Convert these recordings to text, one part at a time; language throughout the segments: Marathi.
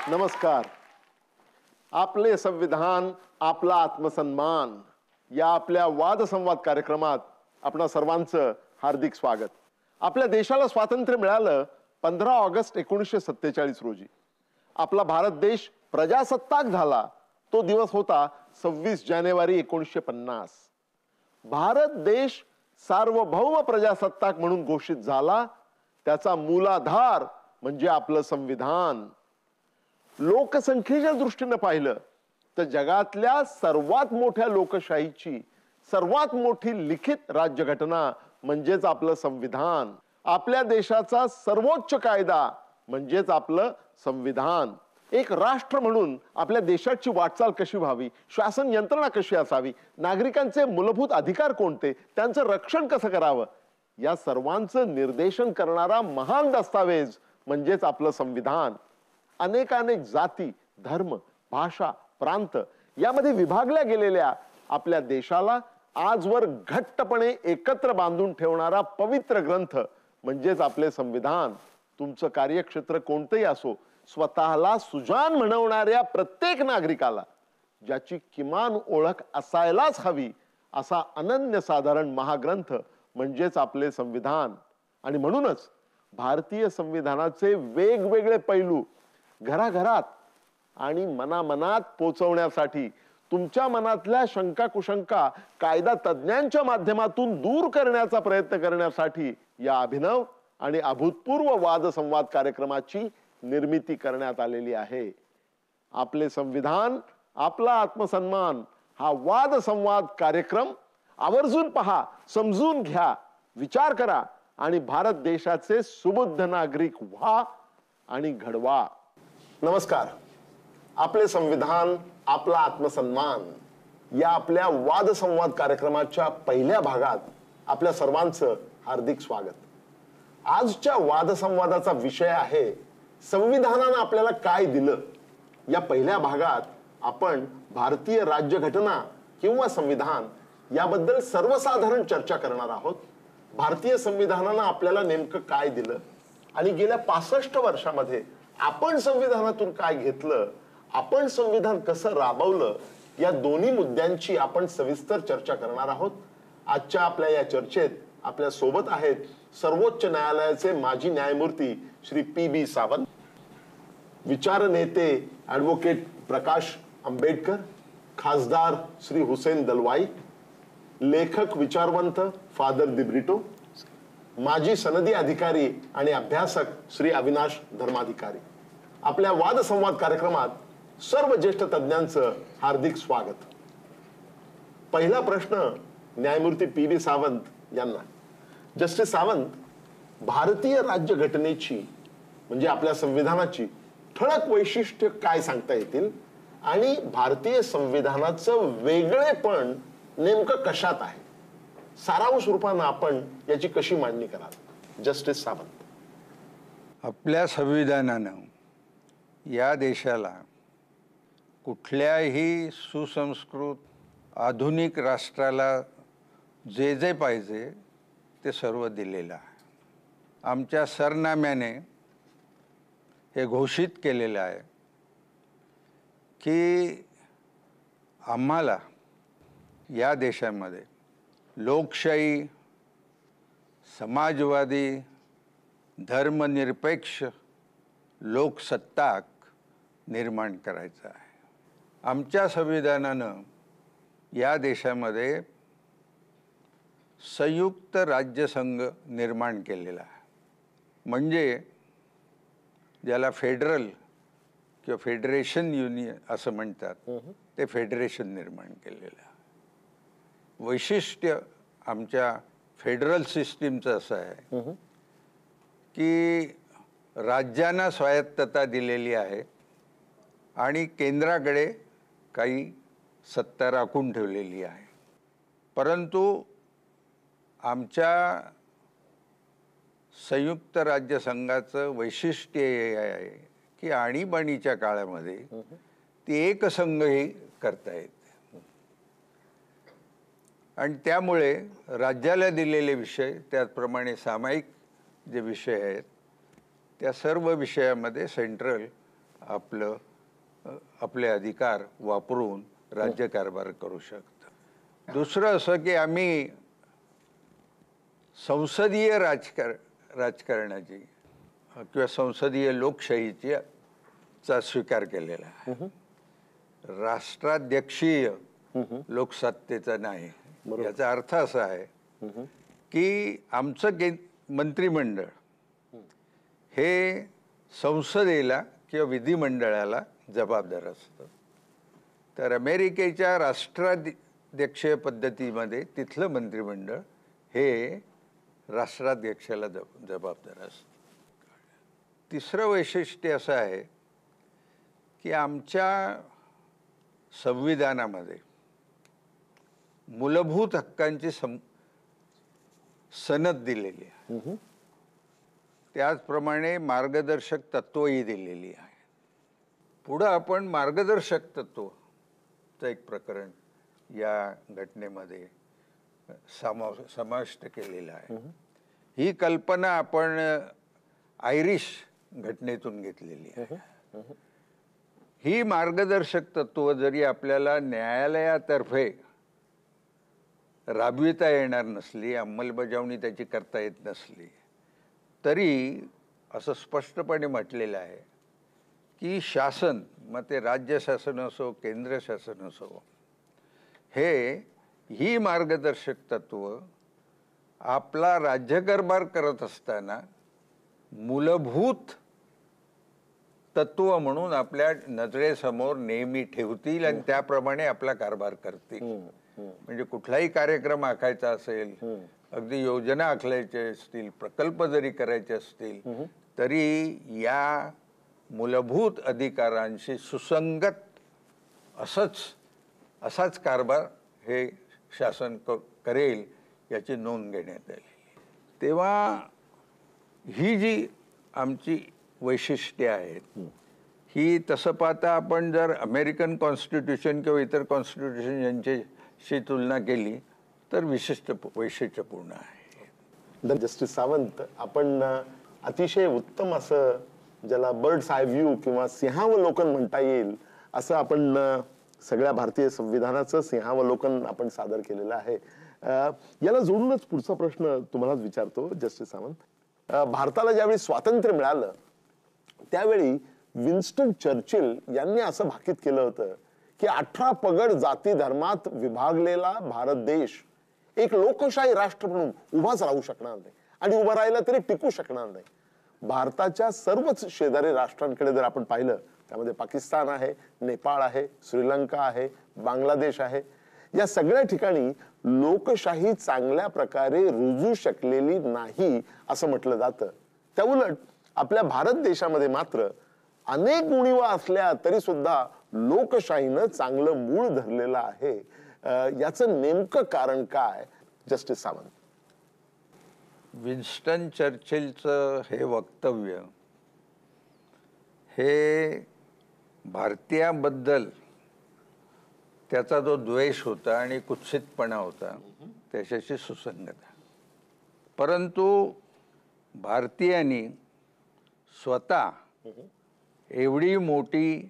नमस्कार. आपले संविधान आपला आत्मसन्मान या आपल्या वादसंवाद कार्यक्रमात आपणा सर्वांचं हार्दिक स्वागत. आपल्या देशाला स्वातंत्र्य मिळालं 15 ऑगस्ट 1947 रोजी. आपला भारत देश प्रजासत्ताक झाला तो दिवस होता 26 जानेवारी 1950. भारत देश सार्वभौम प्रजासत्ताक म्हणून घोषित झाला त्याचा मूलाधार म्हणजे आपलं संविधान. लोकसंख्येच्या दृष्टीने पाहिलं तर जगातल्या सर्वात मोठ्या लोकशाहीची सर्वात मोठी लिखित राज्यघटना म्हणजेच आपलं संविधान. आपल्या देशाचा सर्वोच्च कायदा म्हणजेच आपलं संविधान. एक राष्ट्र म्हणून आपल्या देशाची वाटचाल कशी व्हावी, शासन यंत्रणा कशी असावी, नागरिकांचे मूलभूत अधिकार कोणते, त्यांचं रक्षण कसं करावं, या सर्वांचं निर्देशन करणारा महान दस्तावेज म्हणजेच आपलं संविधान. अनेकानेक जाती, धर्म, भाषा, प्रांत यामध्ये विभागल्या गेलेल्या आपल्या देशाला आजवर घट्टपणे एकत्र बांधून ठेवणारा पवित्र ग्रंथ म्हणजेच आपले संविधान. तुमचं कार्यक्षेत्र कोणतेही असो, स्वतःला सुजाण म्हणवणाऱ्या प्रत्येक नागरिकाला ज्याची किमान ओळख असायलाच हवी असा अनन्यसाधारण महाग्रंथ म्हणजेच आपले संविधान. आणि म्हणूनच भारतीय संविधानाचे वेगवेगळे पैलू घराघरात आणि मनामनात पोचवण्यासाठी, तुमच्या मनातल्या शंका कुशंका कायदा तज्ञांच्या माध्यमातून दूर करण्याचा प्रयत्न करण्यासाठी या अभिनव आणि अभूतपूर्व वादसंवाद कार्यक्रमाची निर्मिती करण्यात आलेली आहे. आपले संविधान आपला आत्मसन्मान हा वादसंवाद कार्यक्रम आवर्जून पहा, समजून घ्या, विचार करा आणि भारत देशाचे सुबुद्ध नागरिक व्हा आणि घडवा. नमस्कार. आपले संविधान आपला आत्मसन्मान या आपल्या वादसंवाद कार्यक्रमाच्या पहिल्या भागात आपल्या सर्वांचं हार्दिक स्वागत. आजच्या वादसंवादाचा विषय आहे संविधानानं आपल्याला काय दिलं. या पहिल्या भागात आपण भारतीय राज्यघटना किंवा संविधान याबद्दल सर्वसाधारण चर्चा करणार आहोत. भारतीय संविधानानं आपल्याला नेमकं काय दिलं आणि गेल्या 65 वर्षामध्ये आपण संविधानातून काय घेतलं, आपण संविधान कसं राबवलं, या दोन्ही मुद्द्यांची आपण सविस्तर चर्चा करणार आहोत. आजच्या आपल्या या चर्चेत आपल्या सोबत आहेत सर्वोच्च न्यायालयाचे माजी न्यायमूर्ती श्री पी.बी. सावंत, विचारनेते ॲडव्होकेट प्रकाश आंबेडकर, खासदार श्री हुसेन दलवाई, लेखक विचारवंत फादर दिब्रिटो, माजी सनदी अधिकारी आणि अभ्यासक श्री अविनाश धर्माधिकारी. आपल्या वादसंवाद कार्यक्रमात सर्व ज्येष्ठ तज्ञांचं हार्दिक स्वागत. पहिला प्रश्न न्यायमूर्ती पी.बी. सावंत यांना. जस्टिस सावंत, भारतीय राज्यघटनेची म्हणजे आपल्या संविधानाची ठळक वैशिष्ट्य काय सांगता येतील आणि भारतीय संविधानाचं वेगळेपण नेमकं कशात आहे? सारांश रूपानं आपण याची कशी मांडणी कराल? जस्टिस सावंत. आपल्या संविधानानं या देशाला कुठल्याही सुसंस्कृत आधुनिक राष्ट्राला जे जे पाहिजे ते सर्व दिलेलं आहे. आमच्या सरनाम्याने हे घोषित केलेलं आहे की आम्हाला या देशामध्ये लोकशाही, समाजवादी, धर्मनिरपेक्ष लोकसत्ताक निर्माण करायचं आहे. आमच्या संविधानानं या देशामध्ये संयुक्त राज्यसंघ निर्माण केलेला आहे. म्हणजे ज्याला फेडरल किंवा फेडरेशन युनियन असं म्हणतात, ते फेडरेशन निर्माण केलेलं आहे. वैशिष्ट्य आमच्या फेडरल सिस्टीमचं असं आहे की राज्यांना स्वायत्तता दिलेली आहे आणि केंद्राकडे काही सत्ता राखून ठेवलेली आहे. परंतु आमच्या संयुक्त राज्य संघाचं वैशिष्ट्य हे आहे की आणीबाणीच्या काळामध्ये ती एकसंघही करता येते आणि त्यामुळे राज्याला दिलेले विषय त्याचप्रमाणे सामायिक जे विषय आहेत त्या सर्व विषयामध्ये सेंट्रल आपले अधिकार वापरून राज्यकारभार करू शकतं. दुसरं असं की आम्ही संसदीय राजकारणाची किंवा संसदीय लोकशाहीचा स्वीकार केलेला आहे. राष्ट्राध्यक्षीय लोकसत्तेचा नाही. याचा अर्थ असा आहे की आमचं मंत्रिमंडळ हे संसदेला किंवा विधिमंडळाला जबाबदार असतं. तर अमेरिकेच्या राष्ट्राध्यक्षीय पद्धतीमध्ये तिथलं मंत्रिमंडळ हे राष्ट्राध्यक्षाला जबाबदार असतं. तिसरं वैशिष्ट्य असं आहे की आमच्या संविधानामध्ये मूलभूत हक्कांची सनद दिलेली आहे. त्याचप्रमाणे मार्गदर्शक तत्वही दिलेली आहे. पुढं आपण मार्गदर्शक तत्वचं एक प्रकरण या घटनेमध्ये समाविष्ट केलेलं आहे. ही कल्पना आपण आयरिश घटनेतून घेतलेली आहे. ही मार्गदर्शक तत्व जरी आपल्याला न्यायालयातर्फे राबविता येणार नसली, अंमलबजावणी त्याची करता येत नसली, तरी असं स्पष्टपणे म्हटलेलं आहे की शासन, मग ते राज्य शासन असो केंद्र शासन असो, ही मार्गदर्शक तत्व आपला राज्यकारभार करत असताना मूलभूत तत्व म्हणून आपल्या नजरेसमोर नेहमी ठेवतील आणि त्याप्रमाणे आपला कारभार करतील. म्हणजे कुठलाही कार्यक्रम आखायचा असेल, अगदी योजना आखल्याच्या असतील, प्रकल्प जरी करायचे असतील, तरी या मूलभूत अधिकारांशी सुसंगत असाच कारभार हे शासन करेल याची नोंद घेण्यात आली. तेव्हा ही जी आमची वैशिष्ट्ये आहेत ही तसं पाहता आपण जर अमेरिकन कॉन्स्टिट्यूशन किंवा इतर कॉन्स्टिट्यूशन यांच्याशी तुलना केली तर वैशिष्ट्यपूर्ण आहे. जस्टिस सावंत, आपण अतिशय उत्तम असं ज्याला बर्ड्स आय व्ह्यू किंवा सिंहावलोकन म्हणता येईल असं आपण सगळ्या भारतीय संविधानाचं सिंहावलोकन आपण सादर केलेलं आहे. याला जोडूनच पुढचा प्रश्न तुम्हालाच विचारतो जस्टिस सावंत. भारताला ज्यावेळी स्वातंत्र्य मिळालं त्यावेळी विन्स्टन चर्चिल यांनी असं भाकीत केलं होतं की 18 पगड जाती धर्मात विभागलेला भारत देश एक लोकशाही राष्ट्र म्हणून उभाच राहू शकणार नाही आणि उभा राहिला तरी टिकू शकणार नाही. भारताच्या सर्वच शेजारी राष्ट्रांकडे जर आपण पाहिलं त्यामध्ये पाकिस्तान आहे, नेपाळ आहे, श्रीलंका आहे, बांगलादेश आहे, या सगळ्या ठिकाणी लोकशाही चांगल्या प्रकारे रुजू शकलेली नाही असं म्हटलं जातं. त्याउलट आपल्या भारत देशामध्ये मात्र अनेक उणीवा असल्या तरी सुद्धा लोकशाहीनं चांगलं मूळ धरलेलं आहे. याचं नेमकं कारण काय जस्टिस सावंत? विन्स्टन चर्चिलचं हे वक्तव्य हे भारतीयांबद्दल त्याचा जो द्वेष होता आणि कुत्सितपणा होता त्याच्याशी सुसंगत आहे. परंतु भारतीयांनी स्वतः एवढी मोठी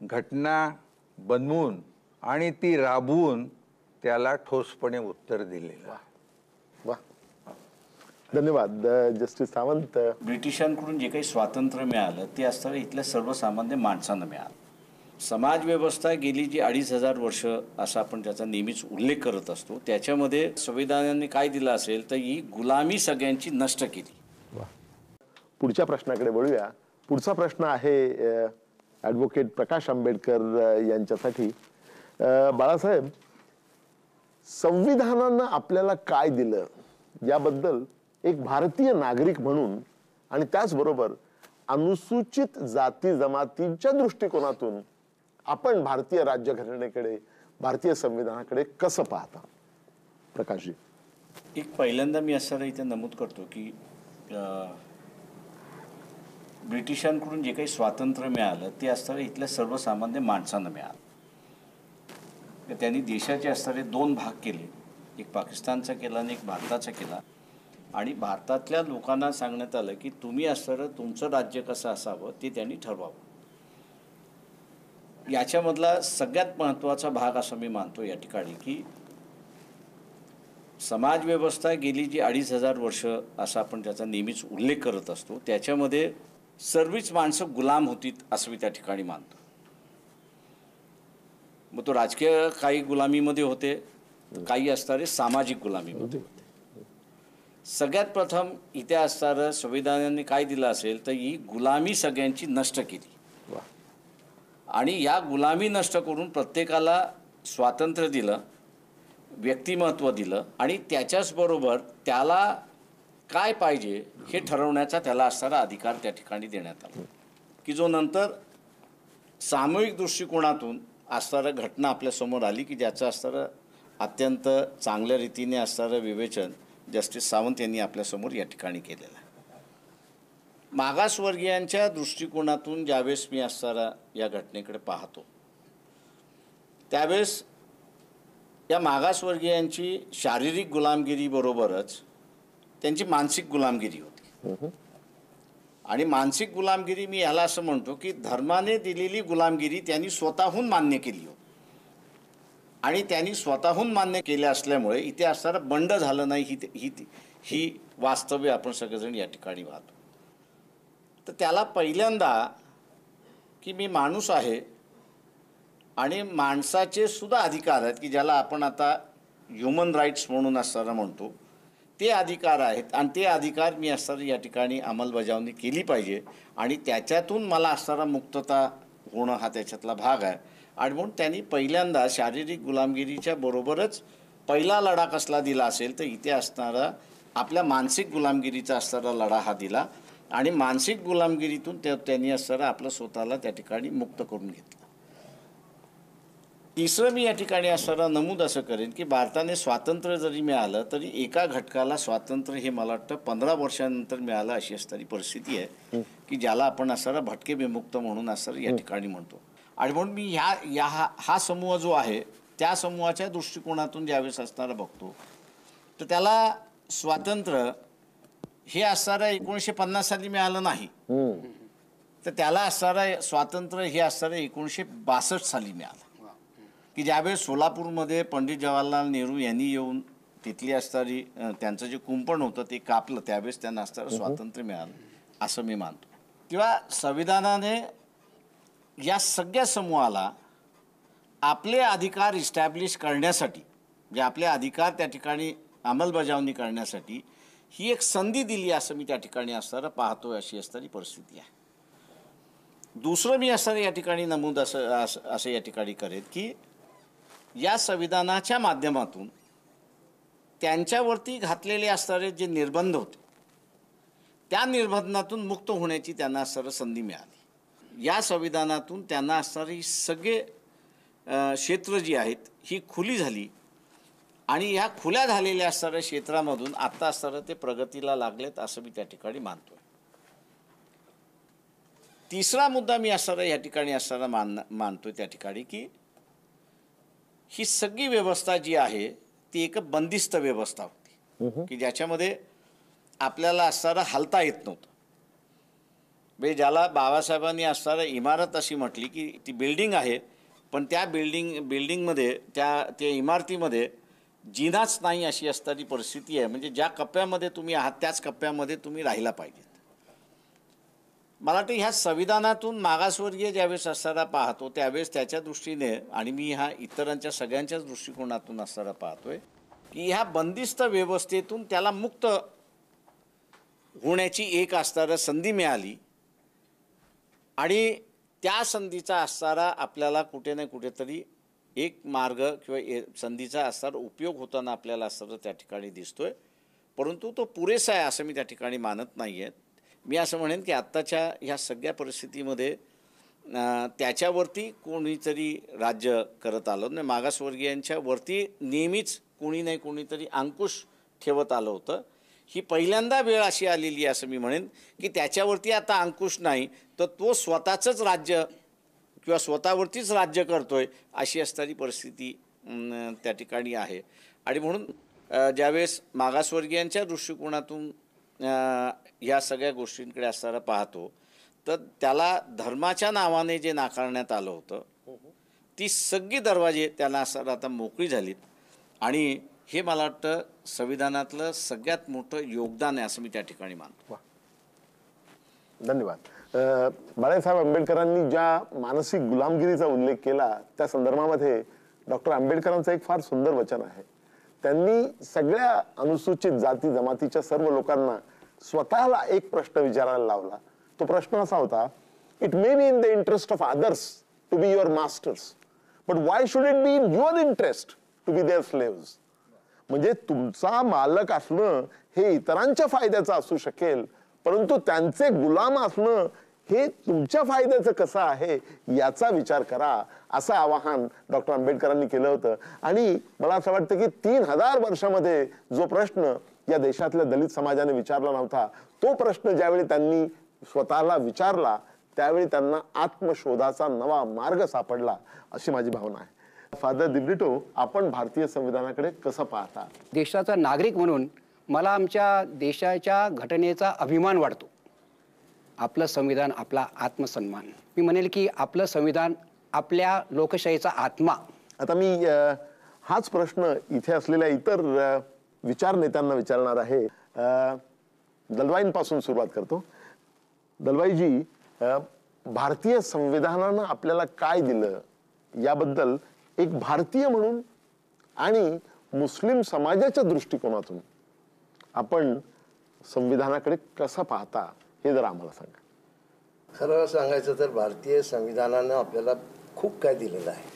घटना बनवून आणि ती राबवून त्याला ठोसपणे उत्तर दिलेलं आहे. वा, धन्यवाद जस्टिस सावंत. ब्रिटिशांकडून जे काही स्वातंत्र्य मिळालं ते असताना इथल्या सर्वसामान्य माणसांना मिळालं. समाज व्यवस्था गेली जी 2500 वर्ष असा आपण त्याचा नेहमीच उल्लेख करत असतो, त्याच्यामध्ये संविधानाने काय दिलं असेल तर ही गुलामी सगळ्यांची नष्ट केली. पुढच्या प्रश्नाकडे वळूया. पुढचा प्रश्न आहे ॲडव्होकेट प्रकाश आंबेडकर यांच्यासाठी. बाळासाहेब, संविधानानं आपल्याला काय दिलं याबद्दल एक भारतीय नागरिक म्हणून आणि त्याचबरोबर अनुसूचित जाती जमातींच्या दृष्टिकोनातून आपण भारतीय राज्यघटनेकडे, भारतीय संविधानाकडे कसं पाहता प्रकाशजी? एक पहिल्यांदा मी असं इथे नमूद करतो की ब्रिटिशांकडून जे काही स्वातंत्र्य मिळालं ते असताना इथल्या सर्वसामान्य माणसांना मिळालं. त्यांनी देशाचे असणारे 2 भाग केले, एक पाकिस्तानचा केला आणि एक भारताचा केला. आणि भारतातल्या लोकांना सांगण्यात आलं की तुम्ही असणारं तुमचं राज्य कसं असावं ते त्यांनी ठरवावं. याच्यामधला सगळ्यात महत्त्वाचा भाग असं मी मानतो या ठिकाणी की समाजव्यवस्था गेली जी 2500 वर्ष असा आपण त्याचा नेहमीच उल्लेख करत असतो, त्याच्यामध्ये सर्वच माणसं गुलाम होतीत असं मी त्या ठिकाणी मानतो. मग तो राजकीय काही गुलामीमध्ये होते, काही असणारे सामाजिक गुलामीमध्ये. सगळ्यात प्रथम इथे असणारं संविधानाने काय दिलं असेल तर ही गुलामी सगळ्यांची नष्ट केली आणि या गुलामी नष्ट करून प्रत्येकाला स्वातंत्र्य दिलं, व्यक्तिमत्व दिलं आणि त्याच्याचबरोबर त्याला काय पाहिजे हे ठरवण्याचा त्याला असणारा अधिकार त्या ठिकाणी देण्यात आला की जो नंतर सामूहिक दृष्टिकोनातून असणारं घटना आपल्यासमोर आली की ज्याचं असणारं अत्यंत चांगल्या रीतीने असणारं विवेचन जस्टिस सावंत यांनी आपल्यासमोर या ठिकाणी केलेलं आहे. मागासवर्गीयांच्या दृष्टिकोनातून ज्यावेळेस मी असणारा या घटनेकडे पाहतो त्यावेळेस या मागासवर्गीयांची शारीरिक गुलामगिरीबरोबरच त्यांची मानसिक गुलामगिरी होती. आणि मानसिक गुलामगिरी मी ह्याला असं म्हणतो की धर्माने दिलेली गुलामगिरी त्यांनी स्वतःहून मान्य केली होती आणि त्यांनी स्वतःहून मान्य केले असल्यामुळे इथे असणारं बंड झालं नाही ही वास्तव्य आपण सगळेजण या ठिकाणी पाहतो. तर त्याला पहिल्यांदा की मी माणूस आहे आणि माणसाचे सुद्धा अधिकार आहेत की ज्याला आपण आता ह्युमन राईट्स म्हणून असताना म्हणतो, ते अधिकार आहेत आणि ते अधिकार मी असताना या ठिकाणी अंमलबजावणी केली पाहिजे आणि त्याच्यातून मला असणारा मुक्तता होणं हा त्याच्यातला भाग आहे. आणि म्हणून त्यांनी पहिल्यांदा शारीरिक गुलामगिरीच्या बरोबरच पहिला लढा कसला दिला असेल तर इथे असणारा आपल्या मानसिक गुलामगिरीचा असणारा लढा हा दिला आणि मानसिक गुलामगिरीतून त्यांनी असणारा आपलं स्वतःला त्या ठिकाणी मुक्त करून घेतलं. तिसरं मी या ठिकाणी असणारा नमूद असं करेन की भारताने स्वातंत्र्य जरी मिळालं तरी एका घटकाला स्वातंत्र्य हे मला वाटतं 15 वर्षांनंतर मिळालं अशी असणारी परिस्थिती आहे की ज्याला आपण असणारा भटके विमुक्त म्हणून असणारं या ठिकाणी म्हणतो. आणि म्हणून मी हा समूह जो आहे त्या समूहाच्या दृष्टिकोनातून ज्यावेळेस असणारा बघतो तर त्याला स्वातंत्र्य हे असणारं 1950 साली मिळालं नाही, तर त्याला असणारं स्वातंत्र्य हे असणारं 1962 साली मिळालं की ज्यावेळेस सोलापूरमध्ये पंडित जवाहरलाल नेहरू यांनी येऊन तिथली असणारी त्यांचं जे कुंपण होतं ते कापलं, त्यावेळेस त्यांना असणारं स्वातंत्र्य मिळालं असं मी मानतो. किंवा संविधानाने या सगळ्या समूहाला आपले अधिकार इस्टॅब्लिश करण्यासाठी, जे आपले अधिकार त्या ठिकाणी अंमलबजावणी करण्यासाठी ही एक संधी दिली असं मी त्या ठिकाणी असणारं पाहतोय अशी असणारी परिस्थिती आहे. दुसरं मी असणारं या ठिकाणी नमूद असं या ठिकाणी करेन की या संविधानाच्या माध्यमातून त्यांच्यावरती घातलेले असणारे जे निर्बंध होते त्या निर्बंधातून मुक्त होण्याची त्यांना असणारं संधी मिळाली. या संविधानातून त्यांना असणारी सगळे क्षेत्र जी आहेत ही खुली झाली आणि ह्या खुल्या झालेल्या असणाऱ्या क्षेत्रामधून आत्ता असणारं ते प्रगतीला लागलेत असं मी त्या ठिकाणी मानतोय. तिसरा मुद्दा मी असणारा या ठिकाणी असणारा मानतोय त्या ठिकाणी की ही सगळी व्यवस्था जी आहे ती एक बंदिस्त व्यवस्था होती की ज्याच्यामध्ये आपल्याला असणारं हलता येत नव्हतं. म्हणजे ज्याला बाबासाहेबांनी असणारं इमारत अशी म्हटली की ती बिल्डिंग आहे पण त्या बिल्डिंगमध्ये त्या इमारतीमध्ये जिनाच नाही अशी असणारी परिस्थिती आहे. म्हणजे ज्या कप्प्यामध्ये तुम्ही आहात त्याच कप्प्यामध्ये तुम्ही राहिला पाहिजेत. मला वाटतं ह्या संविधानातून मागासवर्गीय ज्यावेळेस असणारा पाहतो त्यावेळेस त्याच्या दृष्टीने आणि मी ह्या इतरांच्या सगळ्यांच्याच दृष्टिकोनातून असणारा पाहतोय की ह्या बंदिस्त व्यवस्थेतून त्याला मुक्त होण्याची एक असणारं संधी मिळाली आणि त्या संधीचा असणारा आपल्याला कुठे ना कुठेतरी एक मार्ग किंवा संधीचा असणारा उपयोग होताना आपल्याला असणारा त्या ठिकाणी दिसतोय. परंतु तो पुरेसा आहे असं मी त्या ठिकाणी मानत नाही आहे. मी असं म्हणेन की आत्ताच्या ह्या सगळ्या परिस्थितीमध्ये त्याच्यावरती कोणीतरी राज्य करत आलं नाही. मागासवर्गीयांच्या वरती नेहमीच कोणी नाही कोणीतरी अंकुश ठेवत आलं होतं. ही पहिल्यांदा वेळ अशी आलेली आहे असं मी म्हणेन की त्याच्यावरती आता अंकुश नाही, तर तो स्वतःचंच राज्य किंवा स्वतःवरतीच राज्य करतोय अशी असणारी परिस्थिती त्या ठिकाणी आहे. आणि म्हणून ज्यावेळेस मागासवर्गीयांच्या दृष्टिकोनातून या सगळ्या गोष्टींकडे असताना पाहतो, तर त्याला धर्माच्या नावाने जे नाकारण्यात आलं होतं ती सगळी दरवाजे त्याला असं आता मोकळी झालीत. आणि हे मला वाटतं संविधानातलं सगळ्यात मोठं योगदान आहे असं मी त्या ठिकाणी मानतो. धन्यवाद. बाळासाहेब आंबेडकरांनी ज्या मानसिक गुलामगिरीचा उल्लेख केला त्या संदर्भामध्ये डॉक्टर आंबेडकरांचं एक फार सुंदर वचन आहे. त्यांनी सगळ्या अनुसूचित जाती जमातीच्या सर्व लोकांना स्वतःला एक प्रश्न विचारायला लावला. तो प्रश्न असा होता, it may be in the interest of others to be your masters, but why should it be in your interest to be their slaves. म्हणजे तुमचा मालक असणं हे इतरांच्या फायद्याचं असू शकेल, परंतु त्यांचे गुलाम असणं हे तुमच्या फायद्याचं कसं आहे याचा विचार करा, असं आवाहन डॉक्टर आंबेडकरांनी केलं होतं. आणि मला असं वाटतं की 3000 वर्षामध्ये जो प्रश्न या देशातल्या दलित समाजाने विचारला नव्हता, तो प्रश्न ज्यावेळी त्यांनी स्वतःला विचारला त्यावेळी त्यांना आत्मशोधाचा नवा मार्ग सापडला, अशी माझी भावना आहे. फादर दिब्रिटो, आपण भारतीय संविधानाकडे कसं पाहता? देशाचा नागरिक म्हणून मला आमच्या देशाच्या घटनेचा अभिमान वाटतो. आपलं संविधान, आपला आत्मसन्मान. मी म्हणेल की आपलं संविधान आपल्या लोकशाहीचा आत्मा. आता मी हाच प्रश्न इथे असलेल्या इतर विचार नेत्यांना विचारणार आहे. दलवाईंपासून सुरुवात करतो. दलवाईजी, भारतीय संविधानानं आपल्याला काय दिलं याबद्दल एक भारतीय म्हणून आणि मुस्लिम समाजाच्या दृष्टिकोनातून आपण संविधानाकडे कसं पाहता हे जर आम्हाला सांगा. खरं सांगायचं तर भारतीय संविधानानं आपल्याला खूप काय दिलेलं आहे.